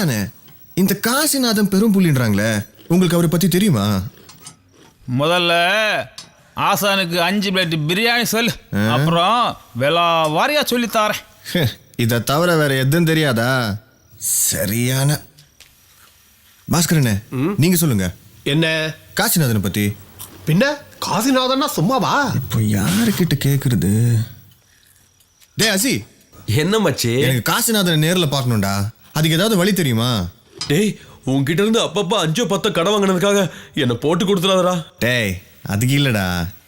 ஆசானே, இந்த காசிநாதன் பெரும் புள்ளின்றாங்களே, உங்களுக்கு அவரை பத்தி தெரியுமா? முதல்ல ஆசானுக்கு 5 பிளேட் பிரியாணி சொல்லு, அப்புறம் விலா வாரியா சொல்லித்தாரேன். இதை தவிர வேற எதுவும் தெரியாதா? சரியான பாஸ்கரனே, நீங்க சொல்லுங்க. என்ன காசிநாதனை பத்தி? பின்ன காசிநாதன்னா சும்மாவா? இப்போ யாருக்கிட்ட கேக்குறது? டே அசி, என்ன மச்சி? எனக்கு காசிநாதனை நேர்ல பார்க்கணும்டா. அதுக்கு ஏதாவது வழி தெரியுமா? டேய், உன்கிட்ட இருந்து அப்பப்ப 5-10 கடன் வாங்கினதுக்காக என்ன போட்டு கொடுத்துறாதடா. டேய், அதுக்கு இல்லடா,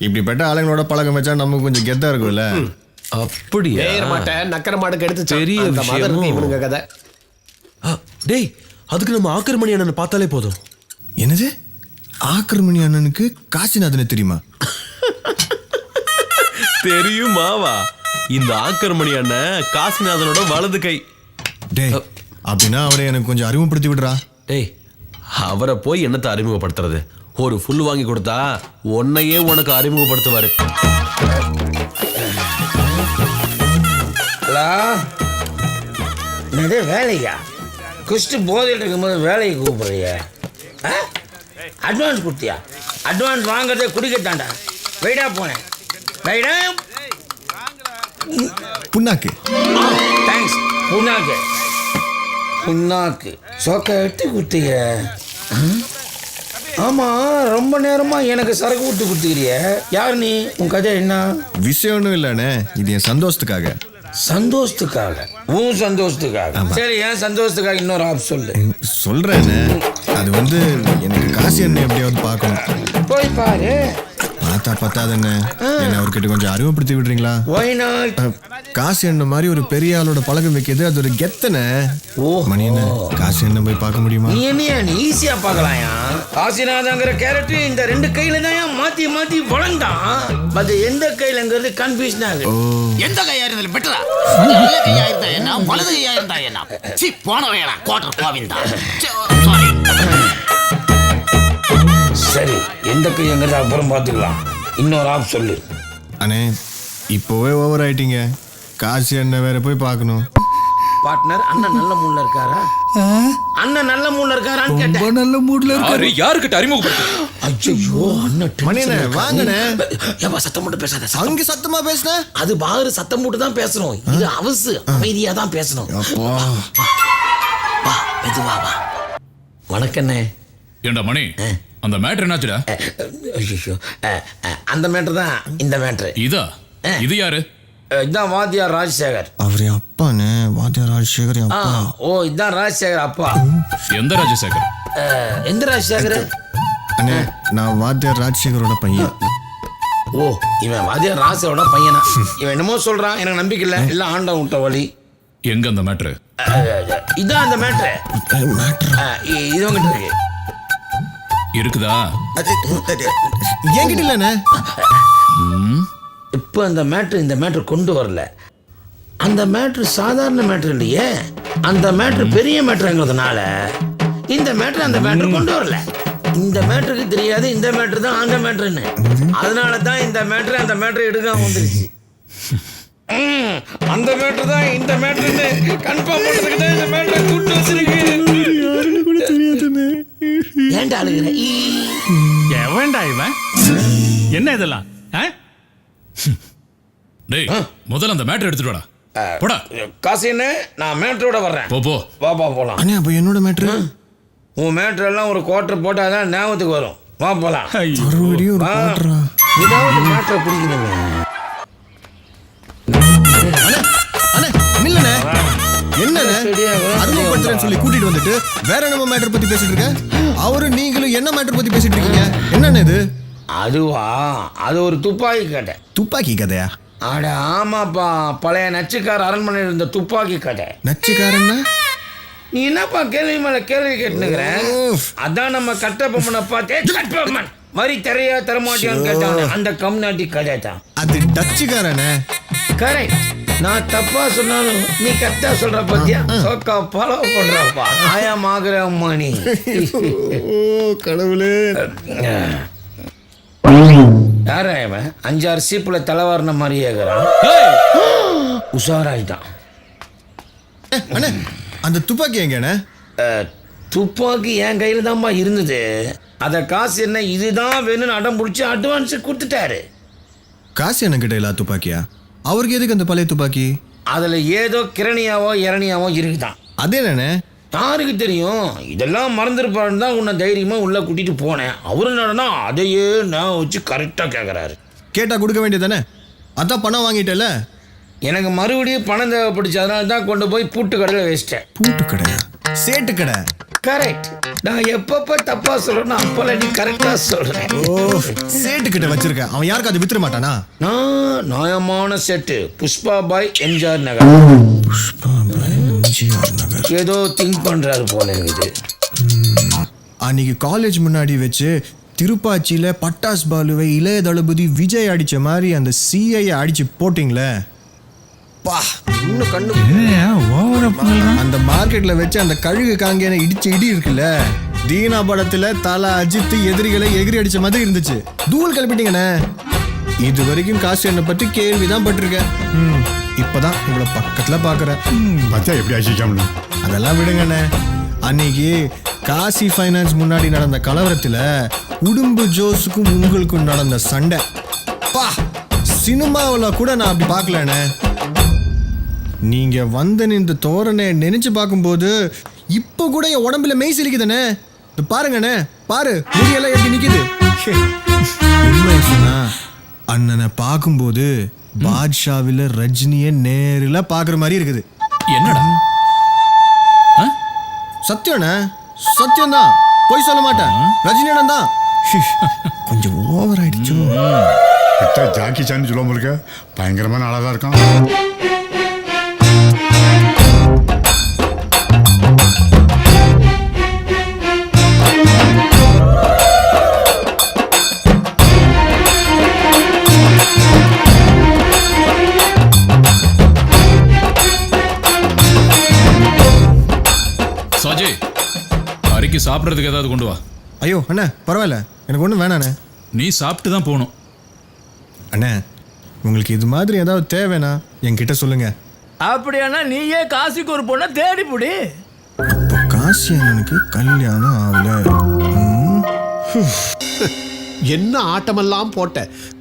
இப்படிப்பட்ட ஆளுங்களோட பழக்கம் வச்சா நமக்கு கொஞ்சம் கெத்தா இருக்கும்ல. அப்படியா? ஏற மாட்டேன், நக்கர மாட்டுக்கு எடுத்து பெரிய அந்த மாதிரி விஷயம். இருக்கு இவனுங்க கதை. டேய், அதுக்கு நம்ம ஆக்கிரமணி அண்ணனை பார்த்தாலே போதும். என்னது? ஆக்கிரமணி அண்ணனுக்கு காசிநாதனை தெரியுமா? தெரியுமாவா? இந்த ஆக்கிரமணி அண்ணன் காசிநாதனோட வலது கை. டேய், அப்படின்னா அவரை எனக்கு கொஞ்சம் அறிமுகப்படுத்தி விடுறா. டேய், அவரை போய் என்னத்தை அறிமுகப்படுத்துறது? ஒரு ஃபுல் வாங்கி கொடுத்தா உன்னையே உனக்கு அறிமுகப்படுத்துவாரு. என்னது வேலையா? குஸ்ட்டு போதையில் இருக்கும்போது வேலையை கூப்பிடுறிய? அட்வான்ஸ் கொடுத்தியா? அட்வான்ஸ் வாங்குறதே குடிக்கத்தாண்டா. வெயிடா போனேன். வெயிடா. புண்ணாக்கு. தேங்க்ஸ். புண்ணாக்கு புண்ணாக்கு சொக்க எட்டு கொடுத்தீங்க. ஆமாம், ரொம்ப நேரமாக எனக்கு சரக்கு விட்டு கொடுத்துக்கிறிய. யார் நீ? உன் கதை என்ன? விஷயம் ஒன்றும் இல்லைண்ணே, இது என் சந்தோஷத்துக்காக. சந்தோஷத்துக்காக? உன் சந்தோஷத்துக்காக? சரி, ஏன் சந்தோஷத்துக்காக இன்னொரு ஆப் சொல்லு. சொல்றேன்னு. அது வந்து எனக்கு காசி அண்ணன் எப்படியாவது பார்க்கணும். போய் பாரு. பார்த்தா பத்தாதண்ணே, என்ன அவர்கிட்ட கொஞ்சம் அறிமுகப்படுத்தி விடுறீங்களா? Why not? காசி அண்ணன் மாதிரி ஒரு பெரிய ஆளோட பழக்கம் வைக்கிறது அது ஒரு கெத்தனை. மணி என்ன, காசி அண்ணன் போய் பார்க்க முடியுமா? நீ என்னையா நீ ஈஸியா பார்க்கலாம்யா. காசிநாதங்கிற கேரக்டர் இந்த 2 கையில தான் மாத்தி மாத்தி வளர்ந்தான். அது எந்த கையிலங்கிறது கன்ஃபியூஷன் ஆகுது. எந்த கையா இருந்தாலும் பெட்டரா? கையா இருந்தா என்ன, வலது கையா இருந்தா என்ன? சி போன வேடா கோட்டர் கோவிந்தா. சாரி. சரி, எந்த கைங்கிறத அப்புறம் பார்த்துக்கலாம். இன்னொரு ஆப் சொல்லு. அண்ணே, இப்போவே ஓவர் ஆயிட்டீங்க. காசி அண்ணன் வேற போய் பார்க்கணும். பார்ட்னர், அண்ணன் நல்ல மூட்ல இருக்காரா? அண்ணன் நல்ல மூட்ல இருக்காரான்னு கேட்டேன். நல்ல மூட்ல யாரு யாருக்கிட்ட அறிமுகப்படுத்து? ஐயோ, அண்ணன் மணியண்ணே, வாங்கண்ணே. ஏப்பா சத்தம் போட்டு பேசாத. அங்க சத்தமா பேசுன? அது பாரு, சத்தம் போட்டு தான் பேசணும். இது அவசு, அமைதியா தான் பேசணும். அப்பா, வா, மெதுவா வா. வணக்கண்ணே. ஏண்டா மணி, அந்த மேட்டர் என்னாச்சுடா? ஐயோ, அந்த மேட்ரு தான் இந்த மேட்ரு. இதா? இது யாரு? இதான் வாத்தியார் ராஜசேகர். அவரே அப்பாண்ணே, வாத்தியார் ராஜசேகர் அப்பா. ஓ, இதான் ராஜசேகர் அப்பா. எந்த ராஜசேகர்? எந்த ராஜசேகர்? அண்ணே, நான் வாத்தியார் ராஜசேகரோட பையன். ஓ, இவன் வாத்தியார் ராஜசேகரோட பையனா? இவன் என்னமோ சொல்றான், எனக்கு நம்பிக்கை இல்லை. எல்லாம் ஆண்ட விட்ட வழி. எங்க அந்த மேட்ரு? இதான் அந்த மேட்ரு. இது உங்ககிட்ட இருக்கு. இருக்குதா? என்கிட்ட இல்லண்ணே. இப்போ அந்த மேட்ரு இந்த மேட்ரு கொண்டு வரல. அந்த மேட்ரு சாதாரண மேட்ரு இல்லையே, அந்த மேட்ரு பெரிய மேட்ருங்கிறதுனால இந்த மேட்ரு அந்த மேட்ரு கொண்டு வரல. இந்த மேட்ருக்கு தெரியாது இந்த மேட்ரு தான் அந்த மேட்ருன்னு. அதனால தான் இந்த மேட்ரு அந்த மேட்ரு எடுக்காம வந்துருச்சு. அந்த மேட்ரு தான் இந்த மேட்ருன்னு கன்ஃபார்ம் பண்ணுறதுக்கு தான் இந்த மேட்ரை கூட்டு வச்சிருக்கு. ஏன்டா அழுகிற? எவன்டா இவன்? என்ன இதெல்லாம்? டேய், முதல்ல அந்த மேட்டர் எடுத்துட்டு வாடா. போடா. காசின்னு நான் மேட்ரோட வர்றேன். போ. வாப்பா போலாம். அண்ணே, அப்ப என்னோட மேட்ரு? உன் மேட்ரு எல்லாம் ஒரு குவார்டர் போட்டாதான் ஞாபகத்துக்கு வரும். வா போலாம். மறுபடியும் ஒரு குவார்டரா? ஏதாவது மேட்ரை பிடிக்கணுமே. இல்லண்ணே, என்னண்ணே அறிமுகப்படுத்துறேன்னு சொல்லி கூட்டிட்டு வந்துட்டு வேற என்ன மேட்டர் பத்தி பேசிட்டு இருக்க? அவரு நீங்களும் என்ன மேட்டர் பத்தி பேசிட்டு இருக்கீங்க? என்னண்ணே இது? அதுவா, அது ஒரு துப்பாக்கி கதை. துப்பாக்கி கதையா? அட ஆமாப்பா, பழைய நச்சுக்கார அரண்மனையில் இருந்த துப்பாக்கி கதை. நச்சுக்காரன்னா? நீ என்னப்பா கேள்வி மேல கேள்வி கேட்டுனுக்குற? அதான் நம்ம கட்டபொம்மனை பார்த்தே கட்டபொம்மன் வரி தரையா தரமாட்டியான்னு கேட்டாங்க. அந்த கம்நாட்டி கதை தான் அது. டச்சுக்காரனே? கரெக்ட். நான் தப்பா சொன்னாலும் நீ கரெக்டா சொல்ற பத்தியா? சோக்கா ஃபாலோ பண்றப்பா. ஆயாம் ஆகிற மணி. கடவுளே. யாரா இவன்? 5-6 சீப்புல தலைவாரின மாதிரி ஏகிறான். உஷாராயிட்டான். அண்ணே, அந்த துப்பாக்கி எங்கண்ணே? துப்பாக்கி என் கையில் தான்ப்பா இருந்தது. அதை காசு என்ன இதுதான் வேணும்னு அடம் பிடிச்சி அட்வான்ஸு கொடுத்துட்டாரு. காசு என்கிட்ட இல்ல துப்பாக்கியா? அவருக்கு எதுக்கு அந்த பழைய துப்பாக்கி? அதில் ஏதோ கிரணியாவோ இரணியாவோ இருக்குதான். அதே நானே யாருக்கு தெரியும்? இதெல்லாம் மறந்துருப்பாருன்னு தான் உன்னை தைரியமாக உள்ளே கூட்டிகிட்டு போனேன். அவரு என்னடா அதையே நான் வச்சு கரெக்டாக கேட்குறாரு. கேட்டா கொடுக்க வேண்டியதானே? அதான் பணம் வாங்கிட்டல. எனக்கு மறுபடியும் பணம் தேவைப்படுச்சு, அதனால தான் கொண்டு போய் பூட்டு கடையில் வச்சிட்டேன். பூட்டு கடை, சேட்டு கடை. கரெக்ட். நான் எப்பப்போ தப்பா சொல்றேன்னு அப்போல நீ கரெக்டாக சொல்கிறேன். ஓ, சேட்டு கிட்ட வச்சிருக்க. அவன் யாருக்கு அது வித்துற மாட்டானா? நான் நியாயமான செட்டு. புஷ்பா பாய் எம்ஜிஆர் நகர். புஷ்பா பாய் எம்ஜிஆர் நகர். ஏதோ திங்க் பண்றாரு போல இருக்குது. அன்னைக்கு காலேஜ் முன்னாடி வச்சு திருப்பாச்சியில பட்டாஸ் பாலுவை இளைய தளபதி விஜய் அடிச்ச மாதிரி அந்த சிஐ அடிச்சு போட்டிங்களே, பா இன்னும் கண்ணு. அந்த மார்க்கெட்ல வச்சு அந்த கழுகு காங்கியான இடிச்ச இடி இருக்குல்ல, தீனா படத்துல தல அஜித் எதிரிகளை எகிரி அடிச்ச மாதிரி இருந்துச்சு. தூள் கிளப்பிட்டீங்கண்ணே. இது வரைக்கும் காசு என்னை பத்தி கேள்விதான் பட்டிருக்கேன். இப்பதான் இவ்வளவு பக்கத்துல பாக்குறேன். பார்த்தா எப்படி அடிச்சிக்காம. அதெல்லாம் விடுங்கண்ணே. அன்னைக்கு காசி ஃபைனான்ஸ் முன்னாடி நடந்த கலவரத்துல உடும்பு ஜோஸுக்கும் உங்களுக்கும் நடந்த சண்டை, பா சினிமாவில் கூட நான் அப்படி பார்க்கலண்ணே. நீங்க வந்து இந்த தோரணை நினைச்சு பார்க்கும்போது இப்ப கூட என் உடம்புல மெய் சிலிக்குதுண்ணே. பாருங்கண்ணே, பாரு முடியெல்லாம் எப்படி நிக்குது. உண்மை சொன்னா அண்ணனை பார்க்கும்போது பாட்ஷாவில ரஜினியை நேரில் பார்க்குற மாதிரி இருக்குது. என்னடா சத்தியண்ணே, சத்தியம்தான், போய் சொல்ல மாட்டேன். ரஜினியிடம் தான். கொஞ்சம் ஓவர் ஆயிடுச்சு. ஜாக்கி சான்னு சொல்லுவோம் இருக்க, பயங்கரமான ஆளாக தான் இருக்கான். சஜய், அரிக்கு சாப்பிட்றதுக்கு ஏதாவது கொண்டு வா. ஐயோ அண்ணா பரவாயில்ல, எனக்கு ஒன்றும் வேணாண்ணே. நீ சாப்பிட்டு தான் போகணும். அண்ணே, உங்களுக்கு இது மாதிரி ஏதாவது தேவைன்னா என்கிட்ட சொல்லுங்க. அப்படியானா நீயே காசிக்கு ஒரு பொண்ணை தேடி புடி. இப்போ காசி அண்ணனுக்கு கல்யாணம் ஆகல. என்ன ஆட்டமெல்லாம் போட்ட.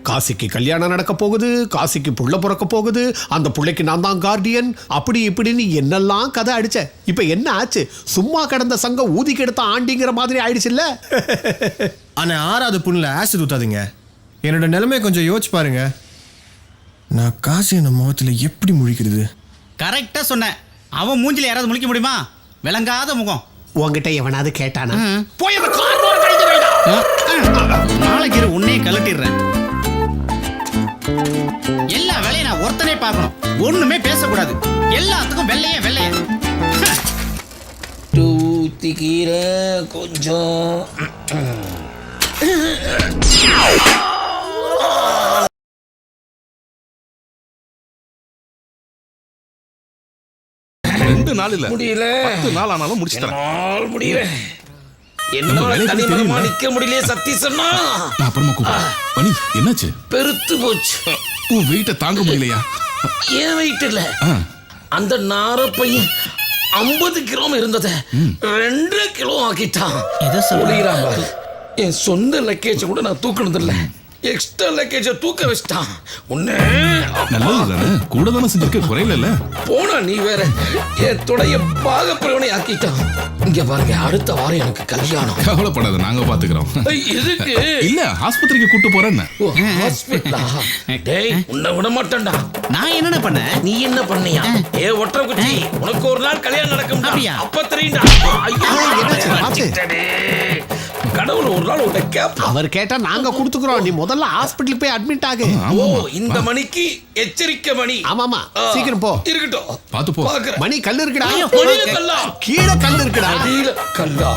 காசிக்கு கல்யாணம் நடக்க போகுது, காசிக்கு புள்ள பிறக்க போகுது, அந்த புள்ளைக்கு நான் தான் கார்டியன், அப்படி இப்படின்னு என்னெல்லாம் கதை அடிச்ச. இப்ப என்ன ஆச்சு? சும்மா கிடந்த சங்கம் ஊதி கெடுத்த ஆண்டிங்கிற மாதிரி ஆயிடுச்சுல்ல. அண்ணே, 6வது புண்ணில் ஆசிட் ஊத்தாதீங்க. என்னோட நிலைமை கொஞ்சம் யோசிச்சு பாருங்க. நான் காசி அண்ணன் முகத்துல எப்படி முழிக்கிறது? கரெக்டா சொன்னேன். அவன் மூஞ்சில யாராவது முழிக்க முடியுமா? விளங்காத முகம். உங்ககிட்ட எவனாவது கேட்டானா? போய் அந்த கார் டோர் கழட்டி வைடா. நாளைக்கு உன்னையே கழட்டிடுறேன். எல்லா வேலையும் நான் ஒருத்தனே பார்க்கணும். ஒண்ணுமே பேசக்கூடாது. எல்லாத்துக்கும் வெள்ளையே வெள்ளையே. தூத்திக்கீரை கொஞ்சம். முடியல. 10 நாள் ஆனாலும் முடிச்சு தரேன். என்னால் முடியல. என்னால தனிமரமா நிக்க முடியல. சத்தி சொன்னா நான் அப்புறமா கூப்பிடுறேன். பனி, என்னாச்சு? பெருத்து போச்சு. உன் வெயிட்ட தாங்க முடியலையா? ஏன் வெயிட் இல்ல, அந்த நார பையன் 50 கிலோ இருந்தத 2 கிலோ ஆக்கிட்டான். சொல்லிக்கிறான் பாரு. என் சொந்த லக்கேஜ் கூட நான் தூக்கினது இல்ல, எக்ஸ்ட்ரா லக்கேஜ தூக்க வச்சிட்டான். உன்ன நல்லது தானே, கூட தானே செஞ்சிருக்க, குறையில. போனா நீ வேற என் தொடைய பாகப்பிரவனை ஆக்கிட்டான். இங்க பாருங்க, அடுத்த வாரம் எனக்கு கல்யாணம். கவலைப்படாத, நாங்க பாத்துக்கிறோம். எதுக்கு? இல்ல, ஆஸ்பத்திரிக்கு கூட்டு போறேன்னு. ஹாஸ்பிட்டலா? டேய், உன்னை விட மாட்டேன்டா. நான் என்னென்ன பண்ணேன்? நீ என்ன பண்ணியா? ஏ ஒற்றை குச்சி, உனக்கு ஒரு நாள் கல்யாணம் நடக்கும். அப்படியா? அப்ப தெரியும்டா. கடவுள் ஒரு நாள் உன்னை கேப்பா. அவர் கேட்டா நாங்க கொடுத்துக்கிறோம். நீ முதல்ல ஹாஸ்பிட்டலுக்கு போய் அட்மிட் ஆகு. ஓ, இந்த மணிக்கு எச்சரிக்கை மணி. ஆமாமா, சீக்கிரம் போ. இருக்கட்டும், பாத்து போ. பாக்குறேன். மணி கல் இருக்குடா. மணியில கல்லா? கீழே கல் இருக்குடா. அடியில கல்லா?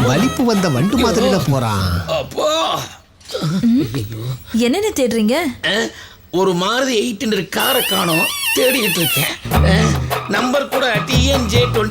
வலிப்பு வந்த வண்டு மாதிரில போறான். அப்பா, என்னென்ன தேடுறீங்க? ஒரு மாருதி 800 காரை காணோம், தேடிட்டு இருக்கேன். நம்பர் கூட TNJ 20